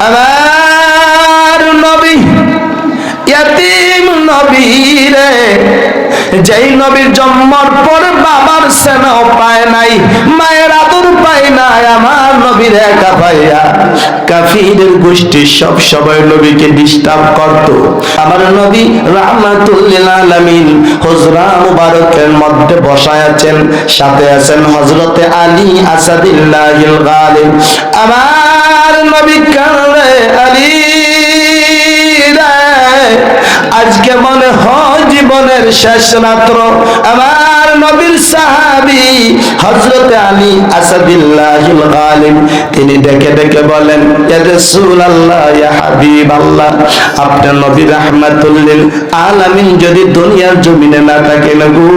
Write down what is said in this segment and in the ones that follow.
আমার নবী ইয়াতীম নবী রে, যেই নবীর জন্মের পর বাবার স্নেহ পায় নাই, মায়ের আদর পায় নাই, আমার নবীর একা পাইয়া কাফিরের গোষ্ঠী সব সবাই নবীকে ডিস্টার্ব করত। আমার নবী রাহমাতুল লিল আলামিন হুজরা মুবারকের মধ্যে বসায় আছেন, সাথে আছেন হযরতে আলী আসাদুল্লাহিল গালিব। আমার নবী কাঁদে, আলী আজকে মনে হয় জীবনের শেষ রাত্র। আমার নবীর সাহাবী হযরতে আলী আসাদুল্লাহিল গালিব তিনি ডেকে ডেকে বলেন, ইয়া রাসূলুল্লাহ, ইয়া হাবিবাল্লাহ, আপনার নবী রাহমাতুল লিল আলামিন যদি দুনিয়ার জমিনে না থাকেন গো,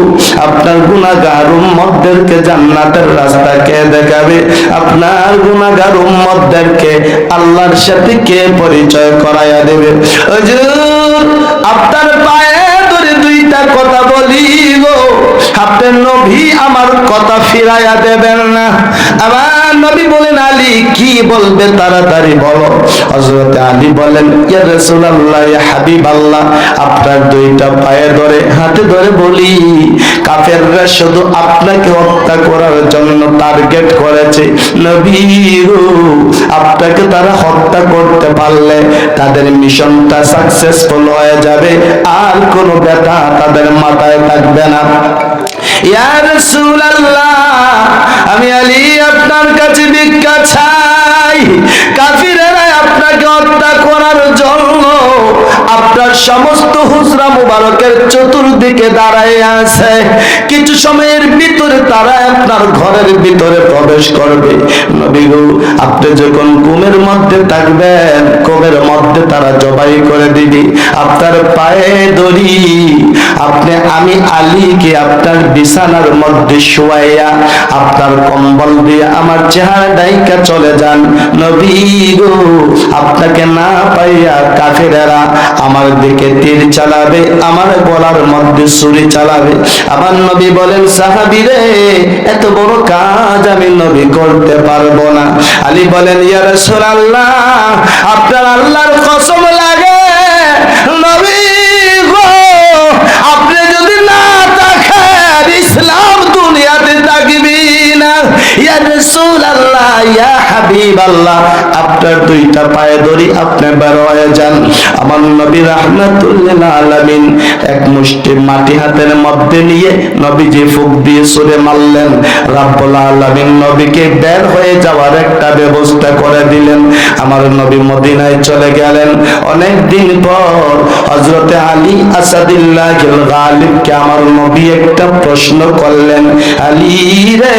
আপনার গুনাহগার উম্মতদেরকে জান্নাতের রাস্তা কে দেখাবে? আপনার গুনাহগার উম্মতদেরকে আল্লাহর সাথে কে পরিচয় করায়া দেবে? হুজুর আপনার পায়ে ধরে দুইটা কথা বলি গো, আপনার নবী আমার কথা ফিরাইয়া দেবেন না। আমার নবী বলেন, আলী কি বলবে তাড়াতাড়ি বলো। হযরত আলী বলেন, ইয়া রাসূলুল্লাহ, ইয়া হাবিবাল্লাহ, আপনার দুইটা পায়ে ধরে হাতে ধরে বলি, কাফেররা শুধু আপনাকে হত্যা করার জন্য টার্গেট করেছে। নবী গো, আপনাকে তারা হত্যা করতে পারলে তাদের মিশনটা সাকসেসফুল হয়ে যাবে, আর কোনো ব্যথা তাদের মাথায় থাকবে না। ইয়া রাসূলুল্লাহ, আমি আলী আপনার কাছে ভিক্ষা চাই। কাফিরেরা আপনাকে হত্যা করার জন্য আপনার সমস্ত হুজরা মুবারকের চতুর্দিকে দাঁড়ায় আছে। কিছু সময়ের ভিতরে তারা আপনার ঘরের ভিতরে প্রবেশ করবে। নবী গো, আপনি যখন ঘুমের মধ্যে থাকবেন, ঘুমের মধ্যে তারা জবাই করে দিবে। আপনার পায়ে ধরি আপনি, আমি আলীকে আপনার বিছানার মধ্যে শুয়াইয়া আপনার কম্বল দিয়ে আমার চেহারা ডাইকা চলে যান। নবী গো, আপনাকে না পাইয়া কাফেরেরা আমার দিকে তীর চালাবে, আমার গলার মধ্যে ছুরি চালাবে। আমার নবী বলেন, সাহাবী রে, এত বড় কাজ আমি নবী করতে পারবো না। আলী বলেন, ইয়া রাসূলুল্লাহ, আপনার আল্লাহর কসম লাগে, নবী গো, আপনি যদি না থাকেন ইসলাম দুনিয়াতে থাকবি না। ইয়া রাসূলুল্লাহ, ইয়া হাবিবাল্লাহ, আপনার দুইটা পায়ে ধরি আপনি বের হয়ে যান। আমার নবী রাহমাতুল লিল আলামিন এক মুষ্টি মাটি হাতের মধ্যে নিয়ে নবীজি ফুঁক দিয়ে ছুঁড়ে মারলেন। রাব্বুল আলামিন নবীকে বের হয়ে যাওয়ার একটা ব্যবস্থা করে দিলেন। আমার নবী মদিনায় চলে গেলেন। অনেক দিন পর হযরতে আলী আসাদুল্লাহিল গালিবকে আমার নবী একটা প্রশ্ন করলেন, আলী রে,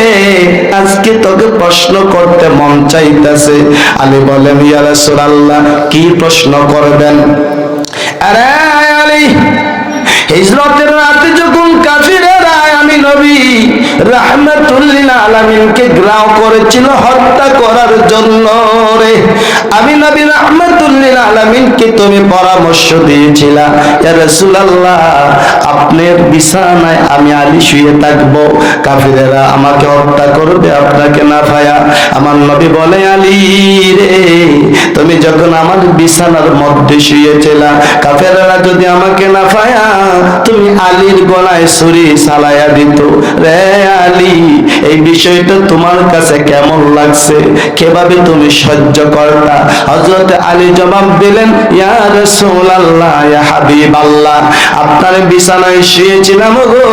আজকে তোকে প্রশ্ন করতে মন চাইতেছে। আলী বলেন, ইয়া রাসূলুল্লাহ, কি প্রশ্ন করবেন? আরে আলী, হিজরতের রাতে যখন কাফিরেরা আমি নবী রাহমাতুল লিল আলামিনকে গ্রাও করেছিল হত্যা করার জন্য রে, আমি নবী রাহমাতুল লিল আলামিনকে তুমি পরামর্শ দিয়েছিলা, ইয়া রাসূলুল্লাহ, আপনার বিছানায় আমি আলী শুয়ে থাকবো, কাফিরেরা আমাকে হত্যা করবে আপনাকে না পায়া। আমার নবী বলে, আলী রে, তুমি যখন আমার বিছানার মধ্যে শুয়েছিলা, কাফেররা যদি আমাকে না পায়া তুমি আলীর গলায় ছুরি চালাইয়া দিত রে। আলী, এই বিষয়টা তোমার কাছে কেমন লাগছে? কিভাবে তুমি সহ্য করতা? হযরত আলী জবাব দিলেন, ইয়া রাসূলুল্লাহ, ইয়া হাবিবাল্লাহ, আপনার বিছানায় শুয়েছিলাম গো,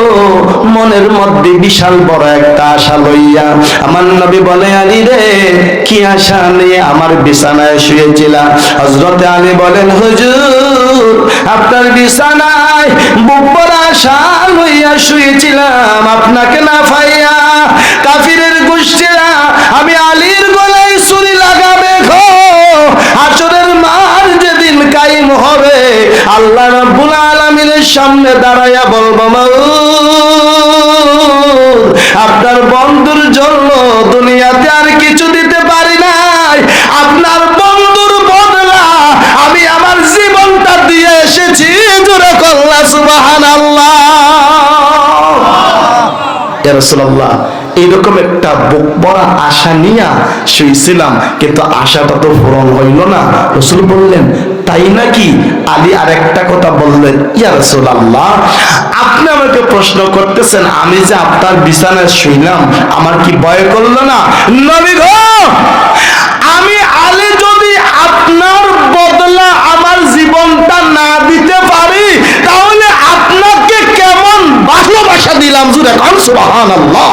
মনের মধ্যে বিশাল বড় একটা আশা লইয়া। আমার নবী বলে, আলী রে, কি আশা নিয়ে আমার বিছানায় শুয়েছিলা? হযরত আলী বলেন, হুজুর, আপনার বিছানায় বুক ভরা আশা লইয়া শুয়েছিলাম, আপনাকে না পাইয়া কাফিরের গোষ্ঠীরা আমি আলীর গলায় ছুরি লাগাবে গো। হাসরের মাঠ যেদিন কায়েম হবে, আল্লাহ রাব্বুল আলামিনের সামনে দাঁড়াইয়া বলবো, মাওলাদ, আপনার বন্ধুর জন্য দুনিয়াতে আর কিছু দিতে পারি নাই, আপনার বন্ধুর বদলা আমি আমার জীবনটা দিয়ে এসেছি। জোরে বলুন সুবহানাল্লাহ। ইয়া রাসূলুল্লাহ, এরকম একটা বুক ভরা আশা নিয়ে শুয়েছিলাম, কিন্তু আশাটা তো পূরণ হইল না। রাসূল বললেন, তাই নাকি? আলী আরেকটা কথা বললেন, ইয়া রাসূলুল্লাহ, আপনি আমাকে প্রশ্ন করতেছেন, আমি যে আপনার বিছানায় শুইলাম, আমার কি ভয় করলো না? নবী গো, আমি আলী যদি আপনার বদলা আমার জীবনটা না দিতে পারি, তাহলে আপনাকে কেমন ভালোবাসা দিলাম। জুড়ে কান সুবহানাল্লাহ।